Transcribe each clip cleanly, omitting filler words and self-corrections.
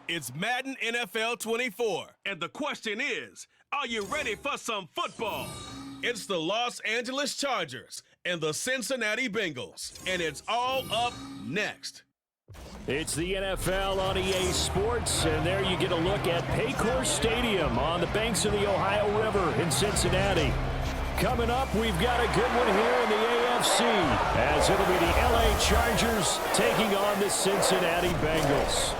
It's Madden NFL 24. And the question is, are you ready for some football? It's the Los Angeles Chargers and the Cincinnati Bengals. And it's all up next. It's the NFL on EA Sports, and there you get a look at Paycor Stadium on the banks of the Ohio River in Cincinnati. Coming up, we've got a good one here in the AFC, as it'll be the LA Chargers taking on the Cincinnati Bengals.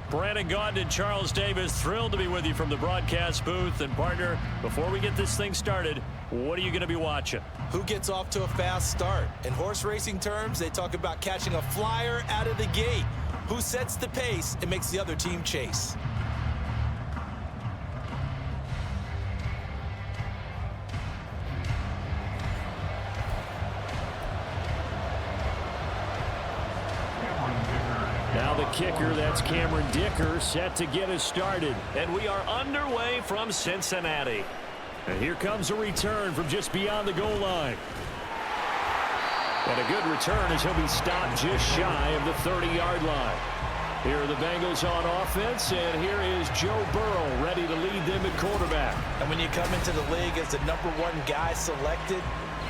Brandon Gaudin and Charles Davis, thrilled to be with you from the broadcast booth. And partner, before we get this thing started, what are you going to be watching? Who gets off to a fast start? In horse racing terms, they talk about catching a flyer out of the gate. Who sets the pace and makes the other team chase? Now the kicker, that's Cameron Dicker, set to get us started. And we are underway from Cincinnati. And here comes a return from just beyond the goal line. And a good return as he'll be stopped just shy of the 30-yard line. Here are the Bengals on offense, and here is Joe Burrow ready to lead them at quarterback. And when you come into the league as the #1 guy selected,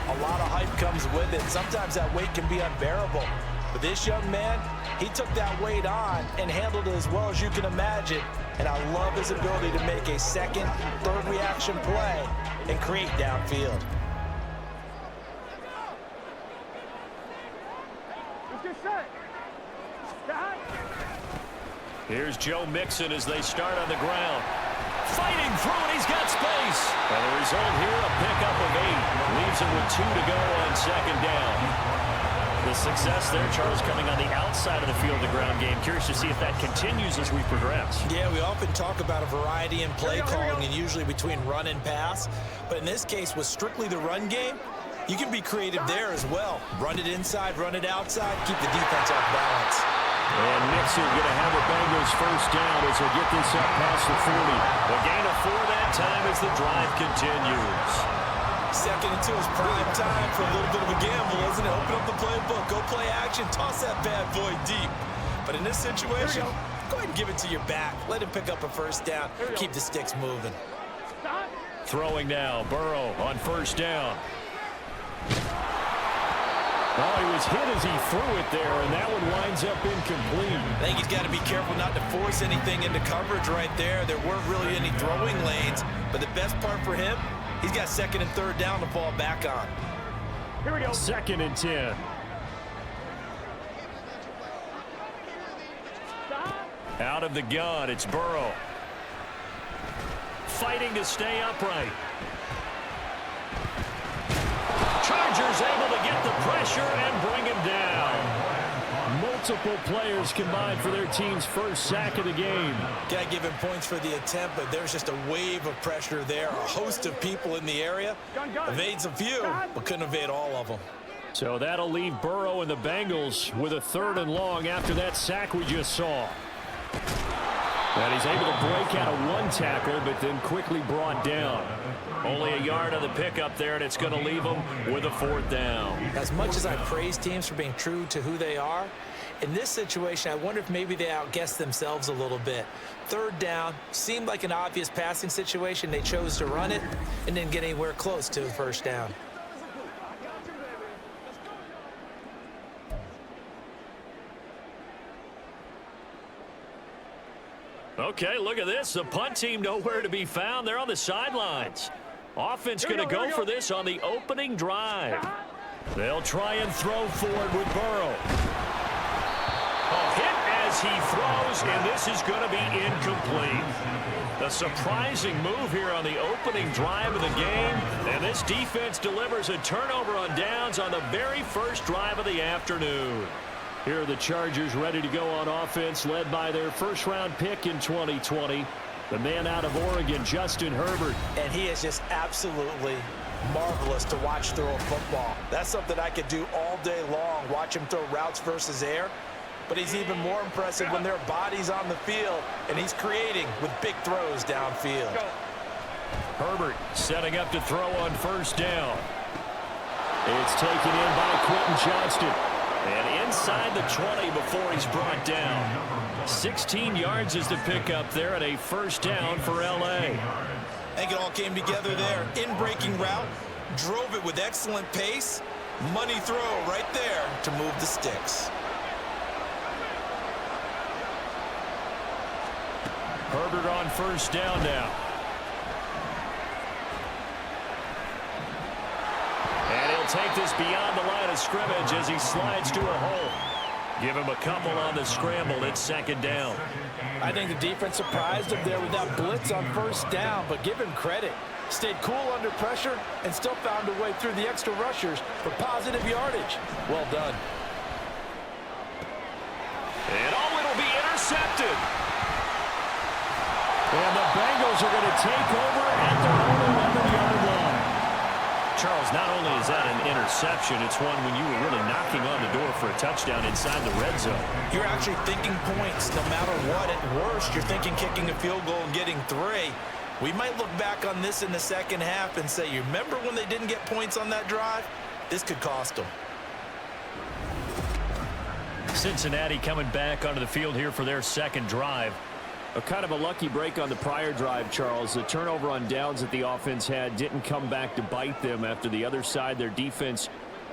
a lot of hype comes with it. Sometimes that weight can be unbearable. But this young man, he took that weight on and handled it as well as you can imagine. And I love his ability to make a second, third reaction play and create downfield. Here's Joe Mixon as they start on the ground. Fighting through, and he's got space. And the result here, a pickup of 8. Leaves him with 2 to go on second down. The success there, Charles, coming on the outside of the field, the ground game. Curious to see if that continues as we progress. Yeah, we often talk about a variety in play calling and usually between run and pass. But in this case, with strictly the run game, you can be creative there as well. Run it inside, run it outside, keep the defense off balance. And Mixon going to have the Bengals first down as they get this up past the 40. A gain of 4 that time as the drive continues. Second and 2 is prime time for a little bit of a gamble, isn't it? Open up the playbook, go play action, toss that bad boy deep. But in this situation, go ahead and give it to your back. Let him pick up a first down. Keep the sticks moving. Throwing now, Burrow on first down. Oh, he was hit as he threw it there, and that one winds up incomplete. I think he's got to be careful not to force anything into coverage right there. There weren't really any throwing lanes, but the best part for him, he's got second and third down to fall back on. Here we go. Second and 10. Out of the gun, it's Burrow. Fighting to stay upright. Chargers able to get the pressure and bring him down. Multiple players combined for their team's first sack of the game. Got to give him points for the attempt, but there's just a wave of pressure there. A host of people in the area. Evades a few, but couldn't evade all of them. So that'll leave Burrow and the Bengals with a 3rd and long after that sack we just saw. And he's able to break out of 1 tackle, but then quickly brought down. Only a yard on the pickup there, and it's going to leave him with a 4th down. As much as I praise teams for being true to who they are, in this situation, I wonder if maybe they outguessed themselves a little bit. 3rd down, seemed like an obvious passing situation. They chose to run it and didn't get anywhere close to a first down. Okay, look at this. The punt team nowhere to be found. They're on the sidelines. Offense going to go for this on the opening drive. They'll try and throw forward with Burrow. A hit as he throws, and this is going to be incomplete. A surprising move here on the opening drive of the game, and this defense delivers a turnover on downs on the very first drive of the afternoon. Here are the Chargers ready to go on offense, led by their first-round pick in 2020, the man out of Oregon, Justin Herbert. And he is just absolutely marvelous to watch throw a football. That's something I could do all day long, watch him throw routes versus air. But he's even more impressive when there are bodies on the field, and he's creating with big throws downfield. Herbert setting up to throw on first down. It's taken in by Quentin Johnston. And inside the 20 before he's brought down. 16 yards is the pickup there at a first down for L.A. I think it all came together there. In-breaking route, drove it with excellent pace. Money throw right there to move the sticks. Herbert on first down now. And he'll take this beyond the line of scrimmage as he slides to a hole. Give him a couple on the scramble. It's second down. I think the defense surprised him there with that blitz on first down, but give him credit. Stayed cool under pressure and still found a way through the extra rushers for positive yardage. Well done. And it'll be intercepted. And the Bengals are going to take over at their own 11-yard line. Charles, not only is that an interception, it's one when you were really knocking on the door for a touchdown inside the red zone. You're actually thinking points no matter what. At worst, you're thinking kicking a field goal and getting 3. We might look back on this in the second half and say, you remember when they didn't get points on that drive? This could cost them. Cincinnati coming back onto the field here for their second drive. A kind of a lucky break on the prior drive, Charles. The turnover on downs that the offense had didn't come back to bite them after the other side. Their defense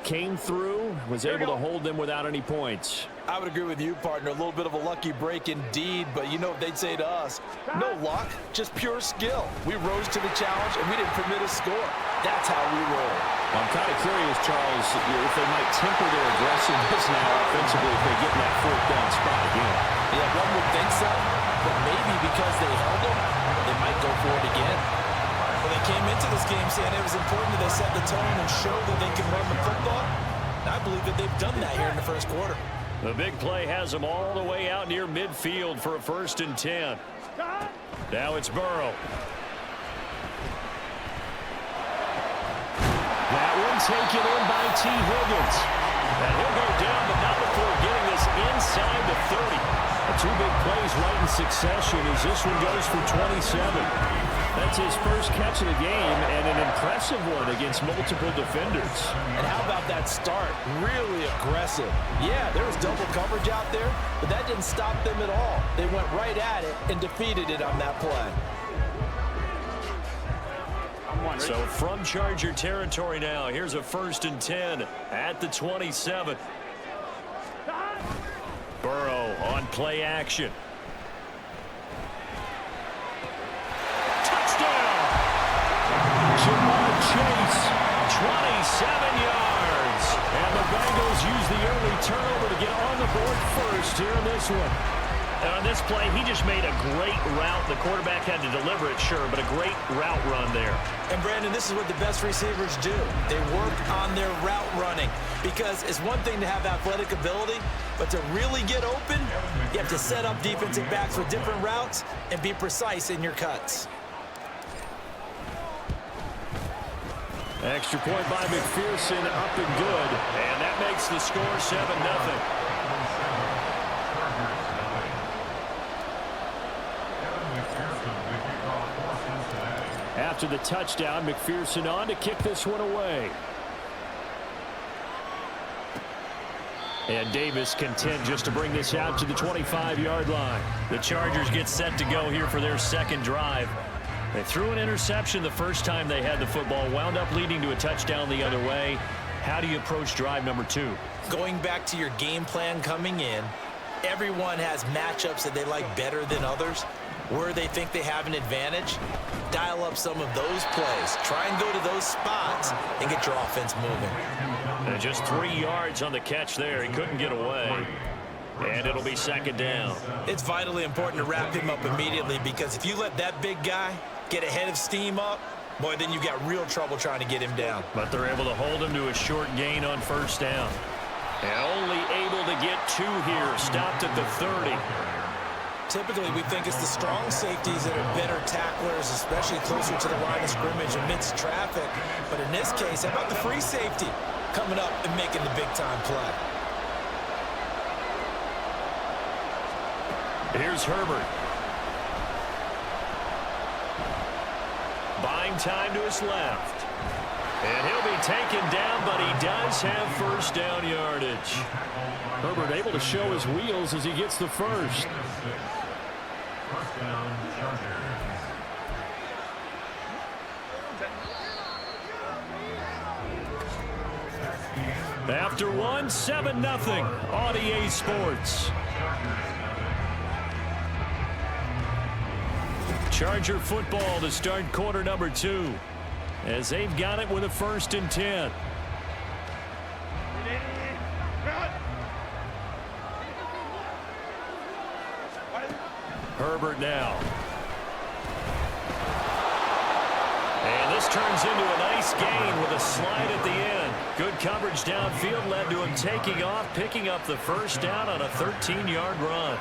came through, was able to hold them without any points. I would agree with you, partner. A little bit of a lucky break indeed, but you know what they'd say to us? No luck, just pure skill. We rose to the challenge, and we didn't permit a score. That's how we roll. I'm kind of curious, Charles, if they might temper their aggressiveness now offensively if they get in that fourth down spot again. Yeah, one would think so, but maybe because they held them, they might go for it again. When they came into this game saying it was important that they set the tone and show that they can run the football, and I believe that they've done that here in the first quarter. The big play has them all the way out near midfield for a 1st and 10. Now it's Burrow. That one taken in by T. Higgins. And he'll go down, but not before getting this inside the 30. 2 big plays right in succession as this one goes for 27. That's his first catch of the game and an impressive one against multiple defenders. And how about that start? Really aggressive. Yeah, there was double coverage out there, but that didn't stop them at all. They went right at it and defeated it on that play. So from Charger territory now, here's a 1st and 10 at the 27. Burrow on play action. Touchdown! Jamar Chase, 27 yards. And the Bengals use the early turnover to get on the board first here in this one. And on this play, he just made a great route. The quarterback had to deliver it, sure, but a great route run there. And, Brandon, this is what the best receivers do. They work on their route running because it's one thing to have athletic ability, but to really get open, you have to set up defensive backs with different routes and be precise in your cuts. Extra point by McPherson, up and good. And that makes the score 7-0. After the touchdown, McPherson on to kick this one away. And Davis content just to bring this out to the 25-yard line. The Chargers get set to go here for their second drive. They threw an interception the first time they had the football, wound up leading to a touchdown the other way. How do you approach drive number 2? Going back to your game plan coming in, everyone has matchups that they like better than others. Where they think they have an advantage, dial up some of those plays. Try and go to those spots and get your offense moving. And just 3 yards on the catch there. He couldn't get away. And it'll be second down. It's vitally important to wrap him up immediately because if you let that big guy get ahead of steam up, boy, then you got real trouble trying to get him down. But they're able to hold him to a short gain on first down. And only able to get 2 here. Stopped at the 30. Typically, we think it's the strong safeties that are better tacklers, especially closer to the line of scrimmage amidst traffic. But in this case, how about the free safety coming up and making the big-time play? Here's Herbert. Buying time to his left. And he'll be taken down, but he does have first down yardage. Herbert able to show his wheels as he gets the first. First down, Chargers. After one, 7-0 on EA Sports. Charger football to start quarter number 2, as they've got it with a 1st and 10. Herbert now. And this turns into a nice gain with a slide at the end. Good coverage downfield led to him taking off, picking up the first down on a 13-yard run.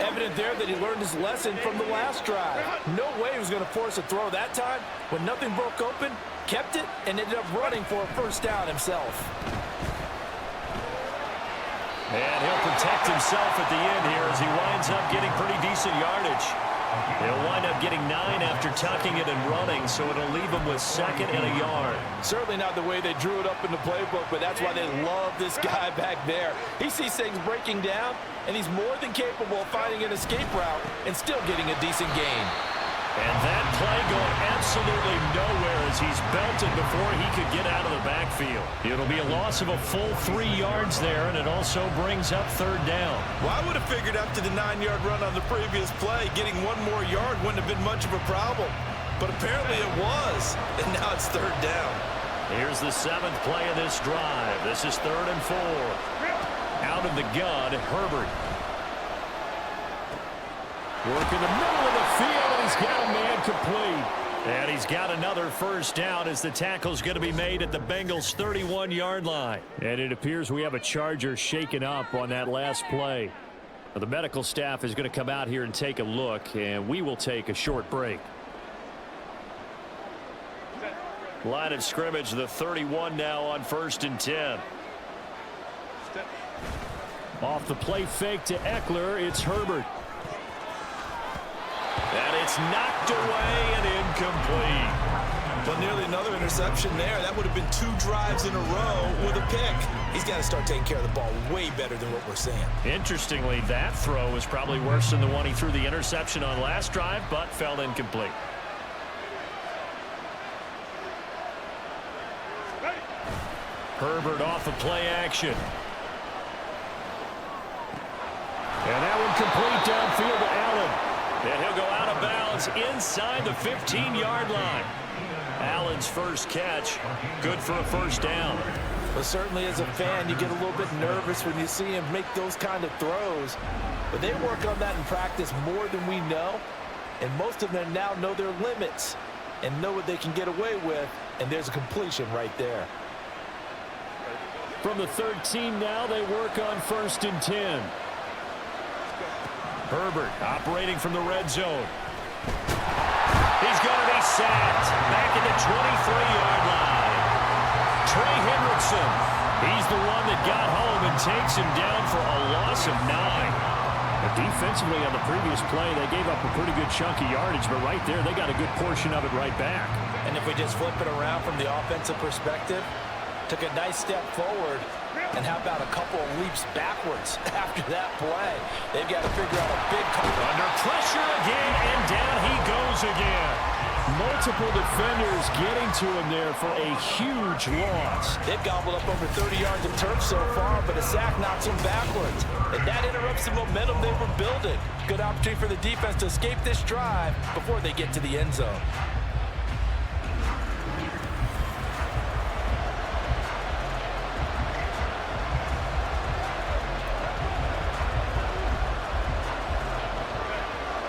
Evident there that he learned his lesson from the last drive. No way he was going to force a throw that time. When nothing broke open, kept it, and ended up running for a first down himself. And he'll protect himself at the end here as he winds up getting pretty decent yardage. He'll wind up getting 9 after tucking it and running, so it'll leave him with 2nd and a yard. Certainly not the way they drew it up in the playbook, but that's why they love this guy back there. He sees things breaking down, and he's more than capable of finding an escape route and still getting a decent gain. And that play going absolutely nowhere as he's belted before he could get out of the backfield. It'll be a loss of a full 3 yards there, and it also brings up 3rd down. Well, I would have figured after the 9-yard run on the previous play, getting 1 more yard wouldn't have been much of a problem. But apparently it was, and now it's 3rd down. Here's the 7th play of this drive. This is 3rd and 4. Out of the gun, Herbert. Work in the middle of the field, and he's got a man complete. And he's got another first down as the tackle's going to be made at the Bengals' 31-yard line. And it appears we have a Charger shaken up on that last play. Well, the medical staff is going to come out here and take a look, and we will take a short break. Line of scrimmage, the 31 now on 1st and 10. Off the play fake to Eckler, it's Herbert. And it's knocked away and incomplete. But nearly another interception there. That would have been 2 drives in a row with a pick. He's got to start taking care of the ball way better than what we're seeing. Interestingly, that throw was probably worse than the one he threw the interception on last drive, but fell incomplete. Herbert off of play action. And that one complete downfield to Allen. And he'll go out of bounds inside the 15-yard line. Allen's first catch, good for a first down. But certainly as a fan, you get a little bit nervous when you see him make those kind of throws. But they work on that in practice more than we know. And most of them now know their limits and know what they can get away with. And there's a completion right there. From the 13 now, they work on 1st and 10. Herbert operating from the red zone. He's going to be sacked back at the 23-yard line. Trey Hendrickson, he's the one that got home and takes him down for a loss of 9. Defensively on the previous play, they gave up a pretty good chunk of yardage, but right there, they got a good portion of it right back. And if we just flip it around from the offensive perspective, took a nice step forward, and how about a couple of leaps backwards after that play? They've got to figure out a big cover. Under pressure again, and down he goes again. Multiple defenders getting to him there for a huge loss. They've gobbled up over 30 yards of turf so far, but a sack knocks them backwards. And that interrupts the momentum they were building. Good opportunity for the defense to escape this drive before they get to the end zone.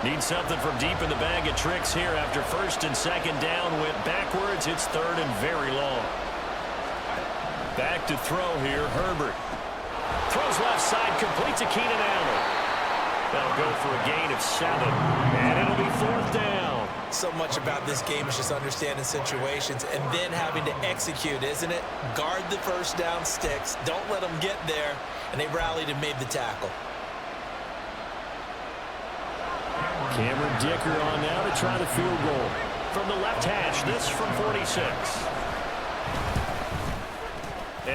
Need something from deep in the bag of tricks here after 1st and 2nd down. Went backwards. It's 3rd and very long. Back to throw here. Herbert. Throws left side. Complete to Keenan Allen. That'll go for a gain of 7. And it'll be 4th down. So much about this game is just understanding situations and then having to execute, isn't it? Guard the first down sticks. Don't let them get there. And they rallied and made the tackle. Cameron Dicker on now to try the field goal. From the left hash, this from 46.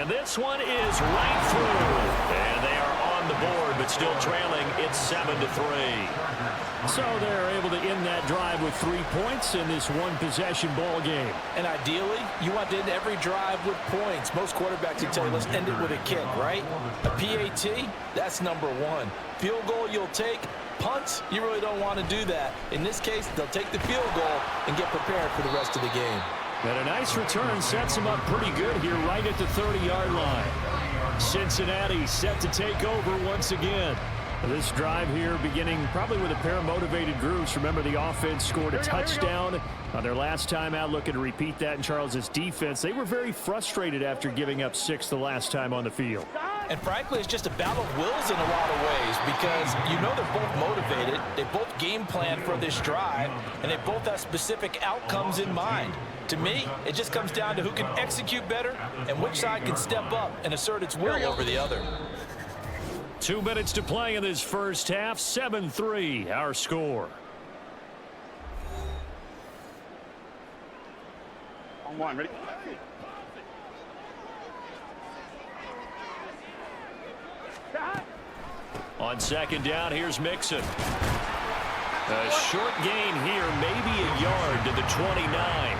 And this one is right through. And they are on the board, but still trailing. It's 7-3. So they're able to end that drive with 3 points in this one-possession ball game. And ideally, you want to end every drive with points. Most quarterbacks will tell you, let's end it with a kick, right? A PAT, that's number 1. Field goal you'll take. Punts, you really don't want to do that. In this case, they'll take the field goal and get prepared for the rest of the game. And a nice return sets them up pretty good here right at the 30-yard line. Cincinnati set to take over once again. This drive here beginning probably with a pair of motivated groups. Remember, the offense scored a touchdown on their last time out, looking to repeat that in Charles' defense. They were very frustrated after giving up 6 the last time on the field. And frankly, it's just a battle of wills in a lot of ways because you know they're both motivated. They both game plan for this drive, and they both have specific outcomes in mind. To me, it just comes down to who can execute better and which side can step up and assert its will over the other. 2 minutes to play in this first half. 7-3, our score. On one, ready? On second down, here's Mixon. A short gain here, maybe a yard to the 29.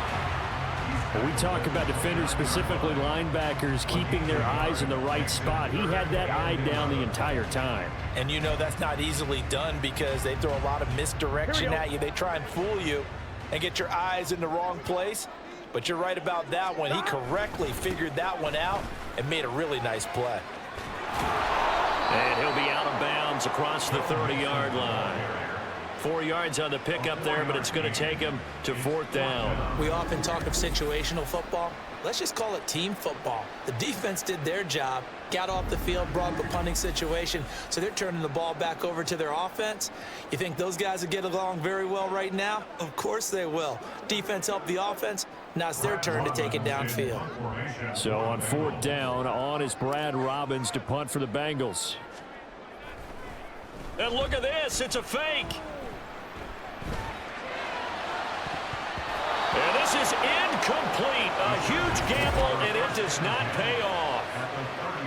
When we talk about defenders, specifically linebackers, keeping their eyes in the right spot. He had that eye down the entire time. And you know that's not easily done because they throw a lot of misdirection at you. They try and fool you and get your eyes in the wrong place. But you're right about that one. He correctly figured that one out and made a really nice play. And he'll be out of bounds across the 30-yard line. 4 yards on the pickup there, but it's going to take him to 4th down. We often talk of situational football. Let's just call it team football. The defense did their job, got off the field, brought up a punting situation, so they're turning the ball back over to their offense. You think those guys will get along very well right now? Of course they will. Defense helped the offense. Now it's their turn to take it downfield. So on 4th down, on is Brad Robbins to punt for the Bengals. And look at this. It's a fake. And this is incomplete. A huge gamble, and it does not pay off.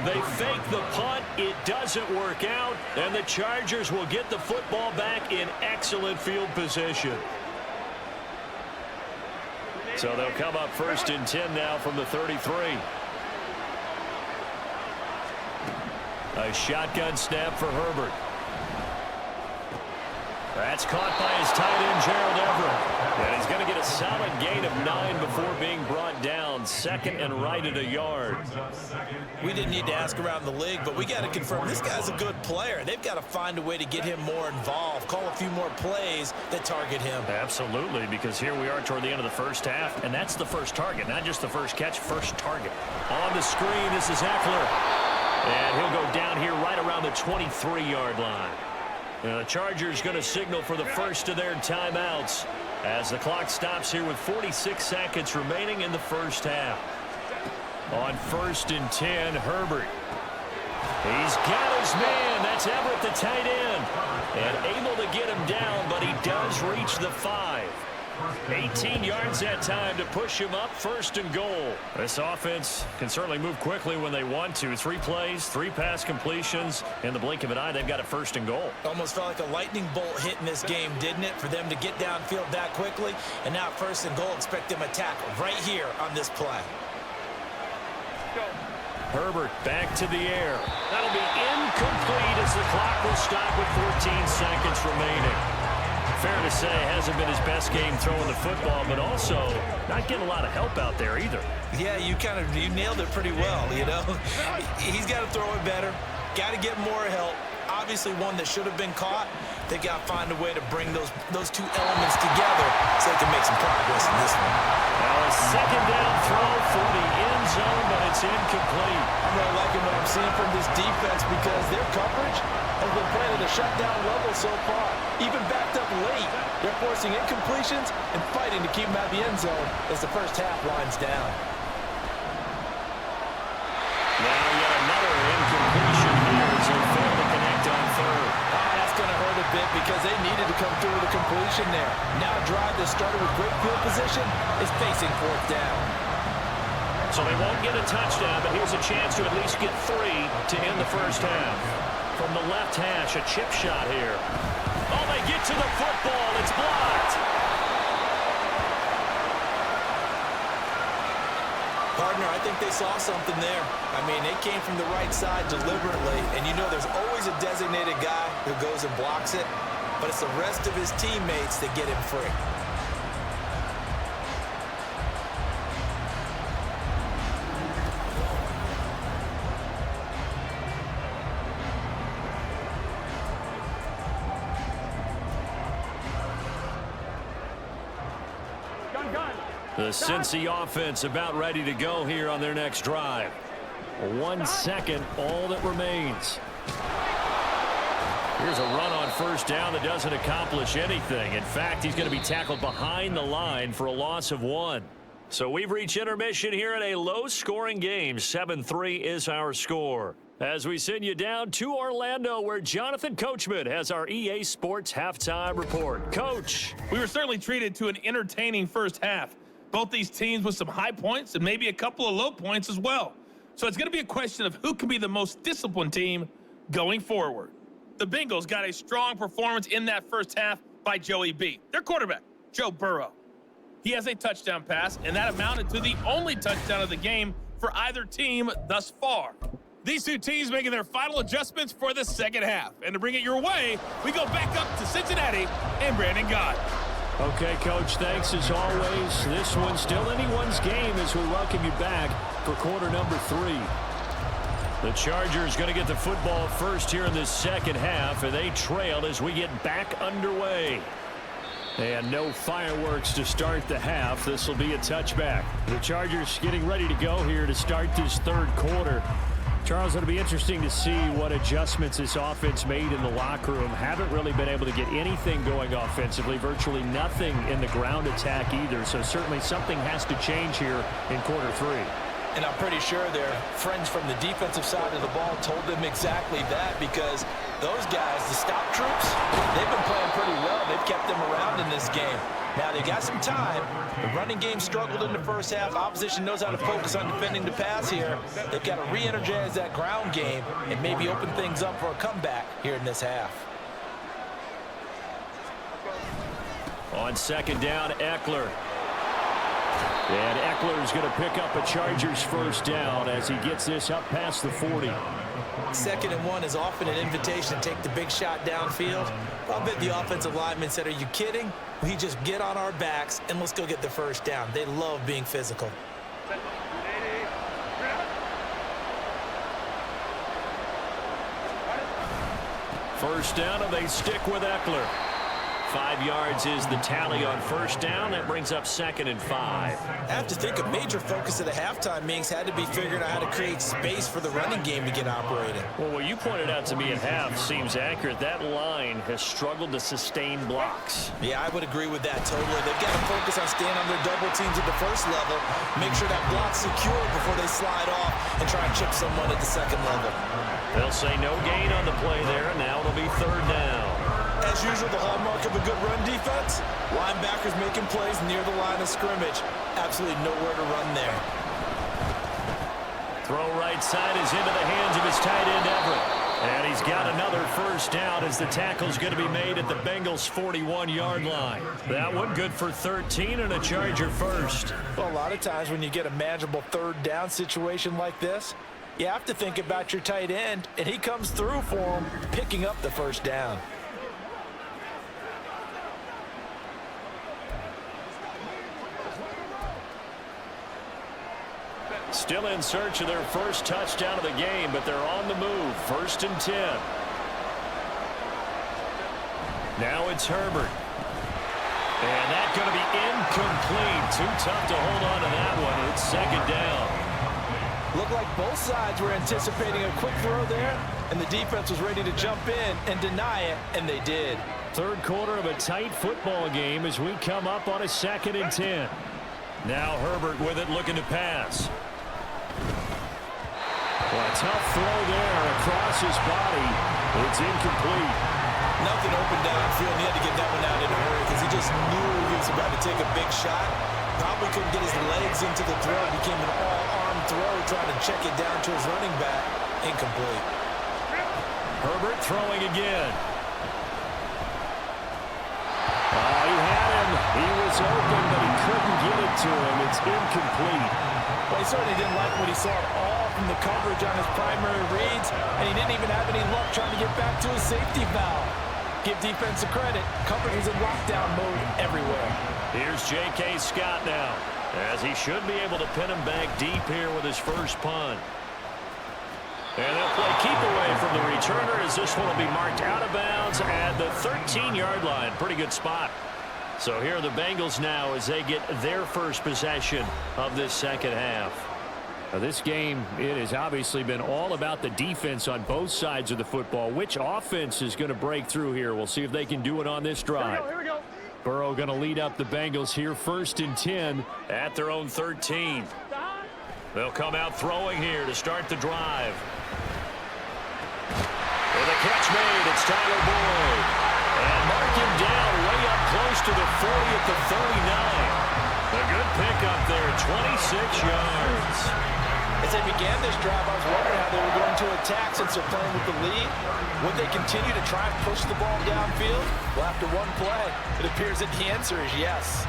They fake the punt. It doesn't work out, and the Chargers will get the football back in excellent field position. So they'll come up 1st and 10 now from the 33. A shotgun snap for Herbert. That's caught by his tight end, Gerald Everett. And he's going to get a solid gain of 9 before being brought down. 2nd and right at a yard. We didn't need to ask around the league, but we got to confirm this guy's a good player. They've got to find a way to get him more involved, call a few more plays that target him. Absolutely, because here we are toward the end of the first half, and that's the first target, not just the first catch, first target. On the screen, this is Eckler. And he'll go down here right around the 23-yard line. The Chargers going to signal for the first of their timeouts as the clock stops here with 46 seconds remaining in the first half. On 1st and 10, Herbert. He's got his man. That's Everett, the tight end. And able to get him down, but he does reach the 5. 18 yards that time to push him up 1st and goal. This offense can certainly move quickly when they want to. 3 plays, 3 pass completions. In the blink of an eye, they've got a 1st and goal. Almost felt like a lightning bolt hit in this game, didn't it? For them to get downfield that quickly. And now 1st and goal, expect them to tackle right here on this play. Herbert back to the air. That'll be incomplete as the clock will stop with 14 seconds remaining. Fair to say, hasn't been his best game throwing the football, but also not getting a lot of help out there either. Yeah, you nailed it pretty well, you know. He's got to throw it better, got to get more help. Obviously one that should have been caught. They got to find a way to bring those 2 elements together so they can make some progress in this one. Now a 2nd down throw for the end zone, but it's incomplete. I'm really liking what I'm seeing from this defense because their coverage has been playing at a shutdown level so far. Even backed up late, they're forcing incompletions and fighting to keep them out of the end zone as the first half winds down. Now yet another incompletion here as they fail to connect on 3rd. That's going to hurt a bit because they needed to come through with a completion there. Now a drive that started with great field position is facing 4th down. So they won't get a touchdown, but here's a chance to at least get 3 to end the first half. From the left hash, a chip shot here. Oh, they get to the football. It's blocked. Partner, I think they saw something there. I mean, they came from the right side deliberately, and you know there's always a designated guy who goes and blocks it, but it's the rest of his teammates that get him free. The Cincy offense about ready to go here on their next drive. 1 second, all that remains. Here's a run on first down that doesn't accomplish anything. In fact, he's going to be tackled behind the line for a loss of 1. So we've reached intermission here in a low-scoring game. 7-3 is our score. As we send you down to Orlando, where Jonathan Coachman has our EA Sports halftime report. Coach. We were certainly treated to an entertaining first half. Both these teams with some high points and maybe a couple of low points as well. So it's going to be a question of who can be the most disciplined team going forward. The Bengals got a strong performance in that first half by Joey B, their quarterback, Joe Burrow. He has a touchdown pass, and that amounted to the only touchdown of the game for either team thus far. These two teams making their final adjustments for the second half. And to bring it your way, we go back up to Cincinnati and Brandon Gott. Okay, Coach, thanks as always. This one's still anyone's game as we welcome you back for quarter number 3. The Chargers going to get the football first here in this second half, and they trail as we get back underway. And no fireworks to start the half. This will be a touchback. The Chargers getting ready to go here to start this third quarter. Charles, it'll be interesting to see what adjustments this offense made in the locker room. Haven't really been able to get anything going offensively, virtually nothing in the ground attack either. So certainly something has to change here in quarter 3. And I'm pretty sure their friends from the defensive side of the ball told them exactly that, because those guys, the stop troops, they've been playing pretty well. They've kept them around in this game. Now, they got some time. The running game struggled in the first half. Opposition knows how to focus on defending the pass here. They've got to re-energize that ground game and maybe open things up for a comeback here in this half. On second down, Eckler. And Eckler's going to pick up a Chargers first down as he gets this up past the 40. 2nd and 1 is often an invitation to take the big shot downfield. I bet the offensive lineman said, "Are you kidding? We just get on our backs and let's go get the first down." They love being physical. First down, and they stick with Eckler. 5 yards is the tally on first down. That brings up 2nd and 5. I have to think a major focus of the halftime meetings had to be figuring out how to create space for the running game to get operating. Well, what you pointed out to me at half seems accurate. That line has struggled to sustain blocks. Yeah, I would agree with that totally. They've got to focus on staying on their double teams at the first level, make sure that block's secure before they slide off and try and chip someone at the second level. They'll say no gain on the play there, and now it'll be 3rd down. As usual, the hallmark of a good run defense, linebackers making plays near the line of scrimmage. Absolutely nowhere to run there. Throw right side is into the hands of his tight end, Everett. And he's got another first down as the tackle's going to be made at the Bengals' 41-yard line. That one good for 13 and a Charger first. Well, a lot of times when you get a manageable 3rd down situation like this, you have to think about your tight end, and he comes through for him, picking up the first down. Still in search of their first touchdown of the game, but they're on the move. 1st and 10. Now it's Herbert. And that's going to be incomplete. Too tough to hold on to that one. It's 2nd down. Looked like both sides were anticipating a quick throw there, and the defense was ready to jump in and deny it, and they did. Third quarter of a tight football game as we come up on a 2nd and 10. Now Herbert with it, looking to pass. Well, a tough throw there across his body. It's incomplete. Nothing open downfield, and he had to get that one out in a hurry because he just knew he was about to take a big shot. Probably couldn't get his legs into the throw. It became an all-arm throw, trying to check it down to his running back. Incomplete. Herbert throwing again. Oh, he had him. He was open, but he couldn't get it to him. It's incomplete. Well, he certainly didn't like what he saw at all from the coverage on his primary reads, and he didn't even have any luck trying to get back to his safety valve. Give defense a credit. Coverage was in lockdown mode everywhere. Here's J.K. Scott now, as he should be able to pin him back deep here with his first punt. And they'll play keep away from the returner as this one will be marked out of bounds at the 13-yard line. Pretty good spot. So here are the Bengals now as they get their first possession of this second half. Now this game, it has obviously been all about the defense on both sides of the football. Which offense is going to break through here? We'll see if they can do it on this drive. Here we go. Burrow going to lead up the Bengals here, 1st and 10. At their own 13. They'll come out throwing here to start the drive. And the catch made, it's Tyler Boyd. And mark him down way up close to the 40 at the 39. A good pickup there, 26 yards. As they began this drive, I was wondering how they were going to attack since they're playing with the lead. Would they continue to try and push the ball downfield? Well, after one play, it appears that the answer is yes.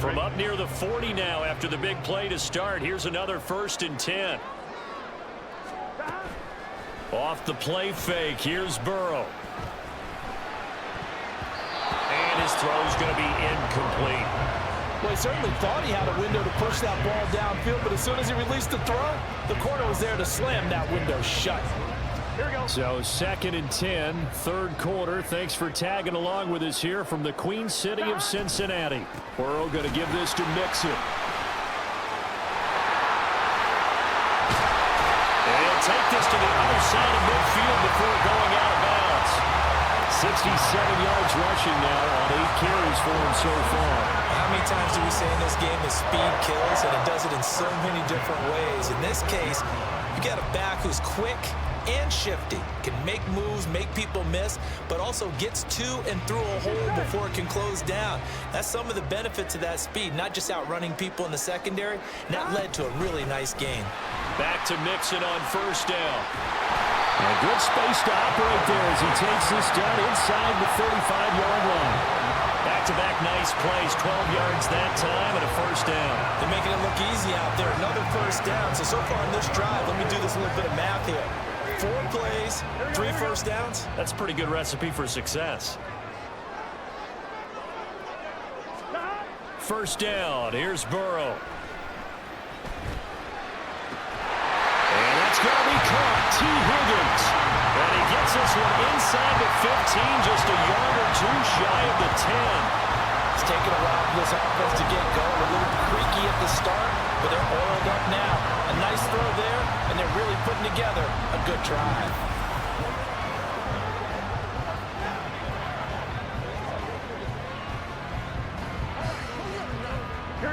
From up near the 40 now after the big play to start. Here's another 1st and 10. Off the play fake. Here's Burrow. And his throw's going to be incomplete. Well, he certainly thought he had a window to push that ball downfield, but as soon as he released the throw, the corner was there to slam that window shut. Here we go. So 2nd and 10, 3rd quarter. Thanks for tagging along with us here from the Queen City of Cincinnati. Burrow going to give this to Mixon. And he'll take this to the other side of midfield before going out of bounds. 67 yards rushing now on 8 carries for him so far. How many times do we say in this game that speed kills, and it does it in so many different ways? In this case, you got a back who's quick and shifty, can make moves, make people miss, but also gets to and through a hole before it can close down. That's some of the benefits of that speed, not just outrunning people in the secondary, and that led to a really nice gain. Back to Mixon on 1st down. A good space to operate there as he takes this down inside the 35-yard line. Back-to-back nice plays, 12 yards that time and a 1st down. They're making it look easy out there. Another 1st down. So far in this drive, let me do this little bit of math here. 4 plays, 3 1st downs. That's a pretty good recipe for success. 1st down. Here's Burrow. And that's going to be caught. T. Higgins. And he gets this one inside the 15, just a yard or two shy of the 10. It's taken a while for this offense to get going. A little creaky at the start, but they're oiled up now. A nice throw there, and they're really putting together a good drive.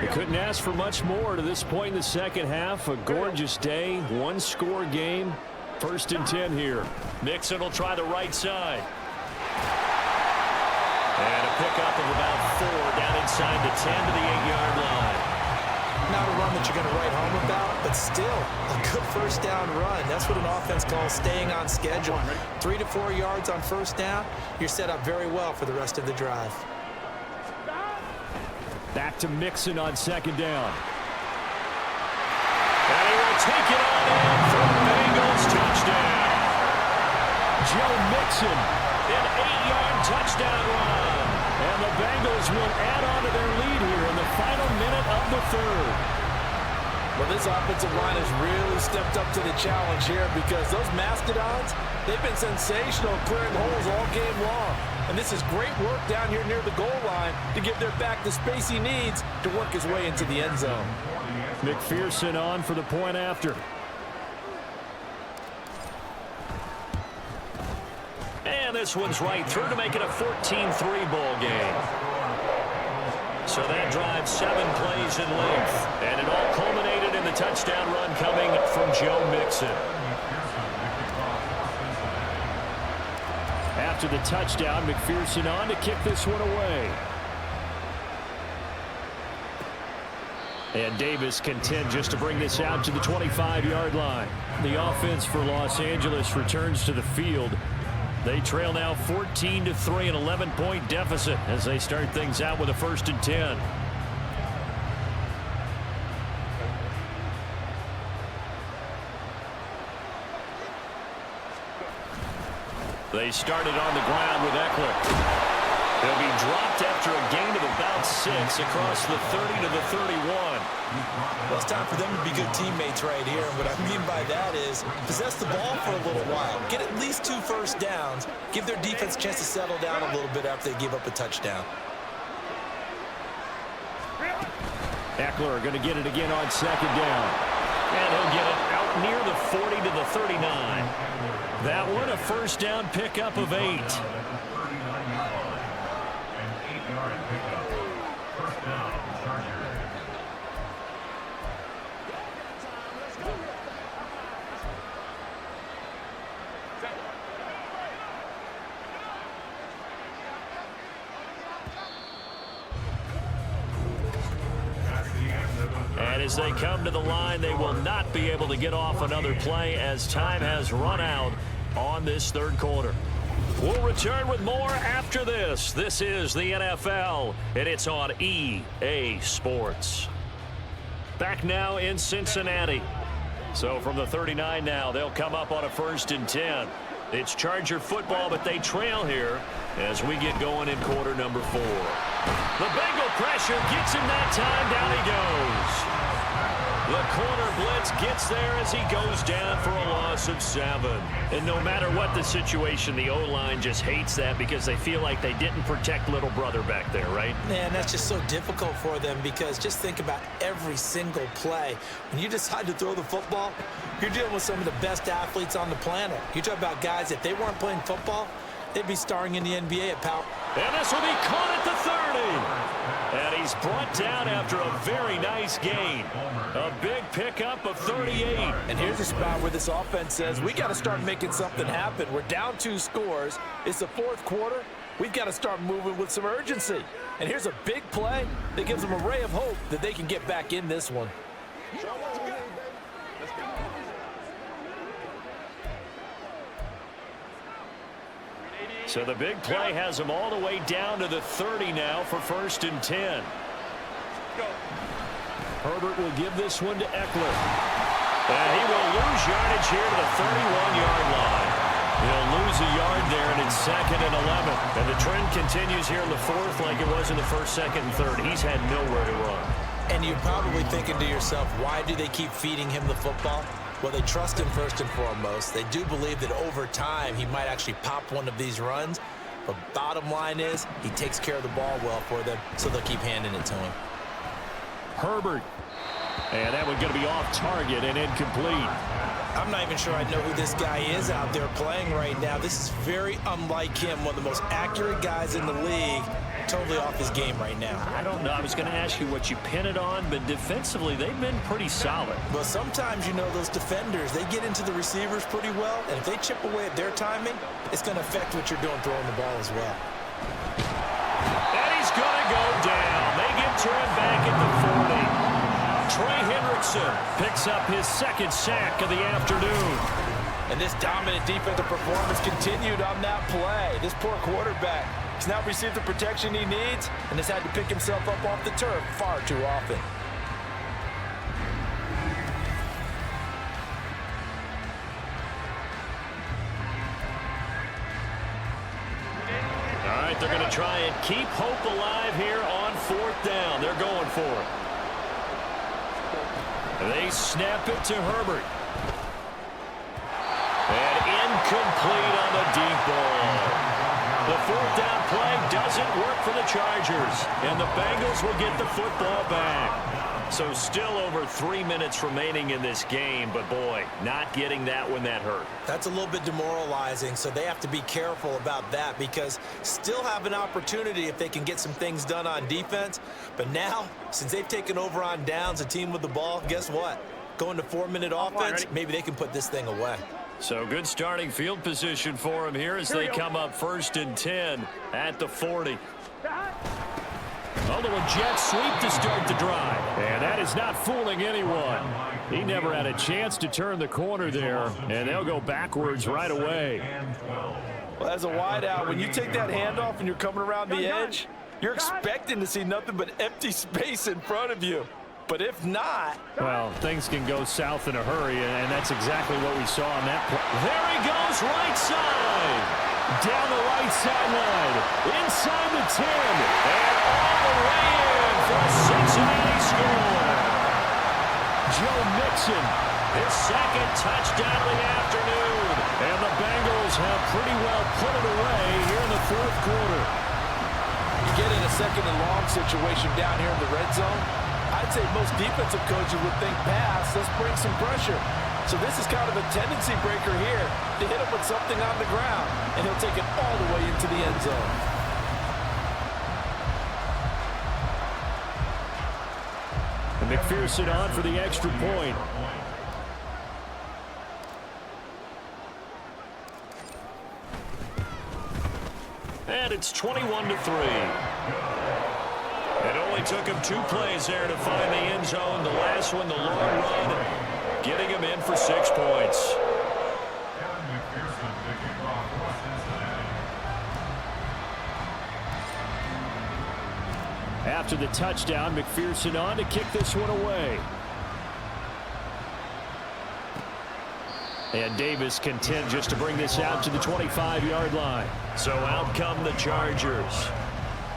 You couldn't ask for much more to this point in the second half. A gorgeous day, one-score game. 1st and 10 here. Mixon will try the right side. And a pickup of about 4 down inside the 10 to the 8-yard line. Not a run that you're going to write home about, but still a good 1st down run. That's what an offense calls staying on schedule. 3 to 4 yards on 1st down, you're set up very well for the rest of the drive. Back to Mixon on 2nd down. And he will take it on in for the Bengals touchdown. Joe Mixon. An 8-yard touchdown run. And the Bengals will add on to their lead here in the final minute of the 3rd. Well, this offensive line has really stepped up to the challenge here because those Mastodons, they've been sensational clearing holes all game long. And this is great work down here near the goal line to give their back the space he needs to work his way into the end zone. McPherson on for the point after. And this one's right through to make it a 14-3 ball game. So that drive 7 plays in length. And it all culminated in the touchdown run coming from Joe Mixon. After the touchdown, McPherson on to kick this one away. And Davis content just to bring this out to the 25-yard line. The offense for Los Angeles returns to the field. They trail now 14-3, an 11-point deficit as they start things out with a 1st and 10. They started on the ground with Eckler. He'll be dropped after a gain of about 6 across the 30 to the 31. Well, it's time for them to be good teammates right here. And what I mean by that is possess the ball for a little while. Get at least 2 first downs. Give their defense a chance to settle down a little bit after they give up a touchdown. Eckler going to get it again on 2nd down. And he'll get it out near the 40 to the 39. That one a 1st down pickup of 8. And as they come to the line, they will not be able to get off another play as time has run out on this 3rd quarter. We'll return with more after this. This is the NFL, and it's on EA Sports. Back now in Cincinnati. So from the 39 now, they'll come up on a 1st and 10. It's Charger football, but they trail here as we get going in quarter number 4. The Bengal pressure gets him that time. Down he goes. The corner blitz gets there as he goes down for a loss of 7. And no matter what the situation, the O-line just hates that because they feel like they didn't protect little brother back there, right? Man, that's just so difficult for them because just think about every single play. When you decide to throw the football, you're dealing with some of the best athletes on the planet. You talk about guys, if they weren't playing football, they'd be starring in the NBA at Powell. And this will be caught at the 30. And he's brought down after a very nice gain. A big pickup of 38. And here's a spot where this offense says, we got to start making something happen. We're down 2 scores. It's the 4th quarter. We've got to start moving with some urgency. And here's a big play that gives them a ray of hope that they can get back in this one. So the big play has them all the way down to the 30 now for 1st and 10. Herbert will give this one to Eckler. And he will lose yardage here to the 31-yard line. He'll lose a yard there, and it's 2nd and 11. And the trend continues here in the 4th like it was in the 1st, 2nd, and 3rd. He's had nowhere to run. And you're probably thinking to yourself, why do they keep feeding him the football? Well, they trust him first and foremost. They do believe that over time he might actually pop one of these runs. But bottom line is he takes care of the ball well for them, so they'll keep handing it to him. Herbert. And that one's going to be off target and incomplete. I'm not even sure I know who this guy is out there playing right now. This is very unlike him, one of the most accurate guys in the league. Totally off his game right now. I don't know. I was going to ask you what you pin it on, but defensively they've been pretty solid. Well, sometimes, you know, those defenders, they get into the receivers pretty well, and if they chip away at their timing, it's going to affect what you're doing throwing the ball as well. And he's going to go down. They get to him back at the 40. Trey Hendrickson picks up his 2nd sack of the afternoon. And this dominant defensive performance continued on that play. This poor quarterback has now received the protection he needs and has had to pick himself up off the turf far too often. All right, they're going to try and keep hope alive here on 4th down. They're going for it. They snap it to Herbert. And incomplete on the deep ball. The 4th down play doesn't work for the Chargers. And the Bengals will get the football back. So still over 3 minutes remaining in this game, but boy, not getting that when that hurt. That's a little bit demoralizing, so they have to be careful about that because still have an opportunity if they can get some things done on defense. But now, since they've taken over on downs, a team with the ball, guess what? Going to 4-minute offense, maybe they can put this thing away. So good starting field position for them here as they come up 1st and 10 at the 40. A little jet sweep to start the drive. And that is not fooling anyone. He never had a chance to turn the corner there, and they'll go backwards right away. Well, as a wideout, when you take that handoff and you're coming around the edge, you're expecting to see nothing but empty space in front of you. But if not... Well, things can go south in a hurry, and that's exactly what we saw on that play. There he goes, right side. Down the right sideline, inside the 10, And all the way in for a Cincinnati score. Joe Mixon. His second touchdown of the afternoon. And the Bengals have pretty well put it away here in the 4th quarter. You get in a 2nd and long situation down here in the red zone, I'd say most defensive coaches would think pass, let's bring some pressure. So this is kind of a tendency breaker here to hit him with something on the ground, and he'll take it all the way into the end zone. And McPherson on for the extra point. And it's 21-3. It only took him 2 plays there to find the end zone. The last one, the long run, getting him in for 6 points. After the touchdown, McPherson on to kick this one away. And Davis content just to bring this out to the 25-yard line. So out come the Chargers.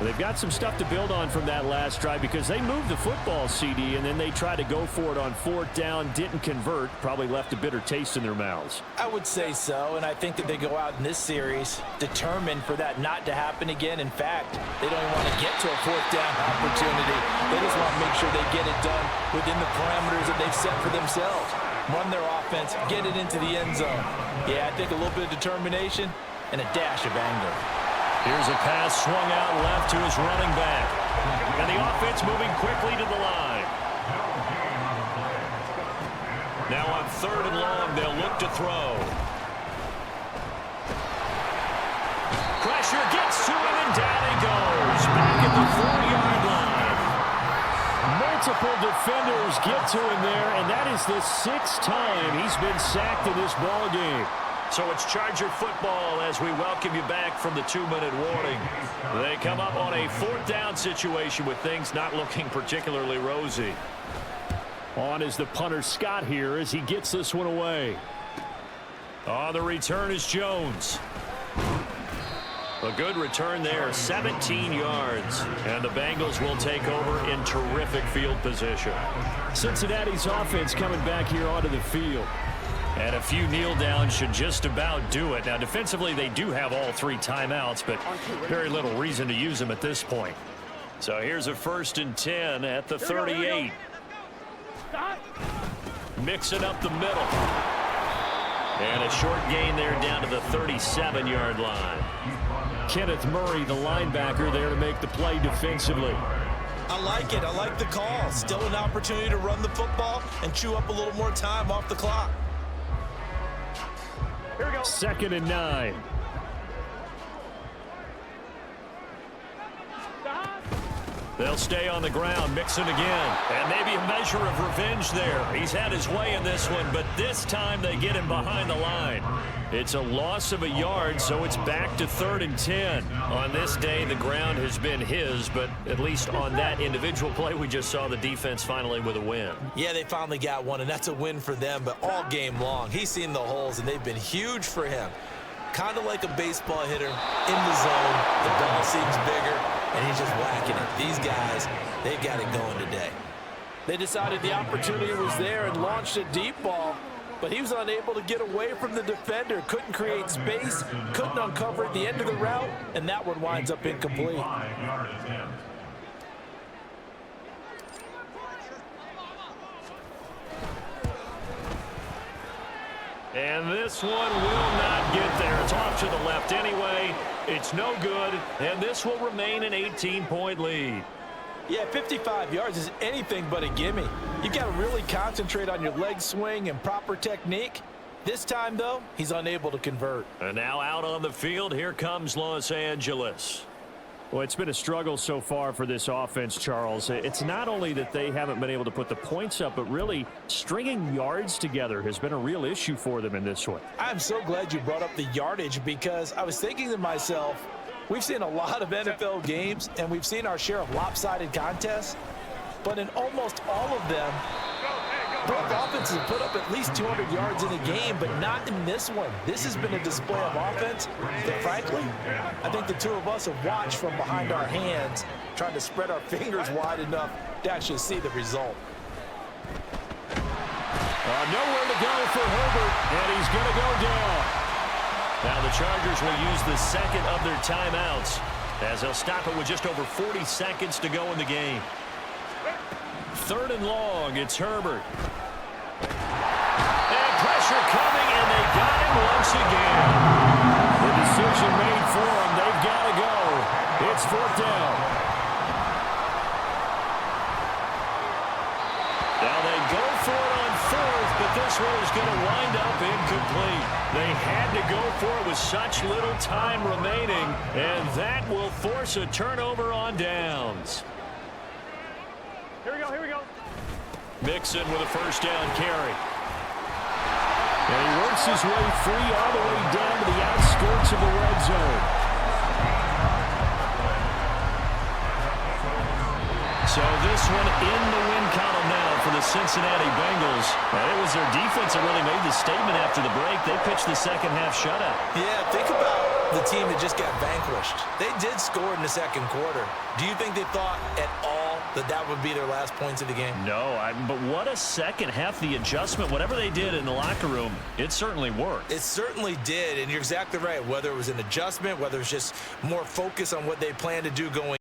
They've got some stuff to build on from that last drive because they moved the football, CD, and then they tried to go for it on 4th down, didn't convert, probably left a bitter taste in their mouths. I would say so, and I think that they go out in this series determined for that not to happen again. In fact, they don't even want to get to a 4th down opportunity. They just want to make sure they get it done within the parameters that they've set for themselves. Run their offense, get it into the end zone. Yeah, I think a little bit of determination and a dash of anger. Here's a pass swung out left to his running back. And the offense moving quickly to the line. Now on 3rd and long, they'll look to throw. Pressure gets to him, and down he goes. Back at the 4-yard line. Multiple defenders get to him there, and that is the 6th time he's been sacked in this ball game. So it's Charger football as we welcome you back from the 2-minute warning. They come up on a 4th down situation with things not looking particularly rosy. On is the punter Scott here as he gets this one away. On the return is Jones. A good return there, 17 yards. And the Bengals will take over in terrific field position. Cincinnati's offense coming back here onto the field. And a few kneel downs should just about do it. Now, defensively, they do have all 3 timeouts, but very little reason to use them at this point. So here's a 1st and 10 at the 38. Mixing up the middle. And a short gain there down to the 37-yard line. Kenneth Murray, the linebacker, there to make the play defensively. I like it. I like the call. Still an opportunity to run the football and chew up a little more time off the clock. 2nd and 9. They'll stay on the ground, Mixon again. And maybe a measure of revenge there. He's had his way in this one, but this time they get him behind the line. It's a loss of a yard, so it's back to 3rd and 10. On this day, the ground has been his, but at least on that individual play, we just saw the defense finally with a win. Yeah, they finally got one, and that's a win for them, but all game long, he's seen the holes, and they've been huge for him. Kind of like a baseball hitter in the zone. The ball seems bigger, and he's just whacking it. These guys, they've got it going today. They decided the opportunity was there and launched a deep ball, but he was unable to get away from the defender. Couldn't create space, couldn't uncover at the end of the route, and that one winds up incomplete. And this one will not get there. It's off to the left anyway. It's no good, and this will remain an 18-point lead. Yeah, 55 yards is anything but a gimme. You've got to really concentrate on your leg swing and proper technique. This time, though, he's unable to convert. And now out on the field, here comes Los Angeles. Well, it's been a struggle so far for this offense, Charles. It's not only that they haven't been able to put the points up, but really stringing yards together has been a real issue for them in this one. I'm so glad you brought up the yardage because I was thinking to myself, we've seen a lot of NFL games and we've seen our share of lopsided contests, but in almost all of them, both offenses have put up at least 200 yards in a game, but not in this one. This has been a display of offense that, frankly, I think the two of us have watched from behind our hands, trying to spread our fingers wide enough to actually see the result. Nowhere to go for Herbert, and he's going to go down. Now the Chargers will use the second of their timeouts as they'll stop it with just over 40 seconds to go in the game. 3rd and long, it's Herbert. And pressure coming, and they got him once again. The decision made for them. They've got to go. It's 4th down. Now they go for it on 4th, but this one is going to wind up incomplete. They had to go for it with such little time remaining, and that will force a turnover on downs. Here we go. Mixon with a 1st down carry. And he works his way free all the way down to the outskirts of the red zone. So this one in the win column now for the Cincinnati Bengals. And it was their defense that really made the statement after the break. They pitched the second half shutout. Yeah, think about the team that just got vanquished. They did score in the second quarter. Do you think they thought at all that that would be their last points of the game? No, but what a second half. The adjustment, whatever they did in the locker room, it certainly worked. It certainly did, and you're exactly right. Whether it was an adjustment, whether it's just more focus on what they plan to do going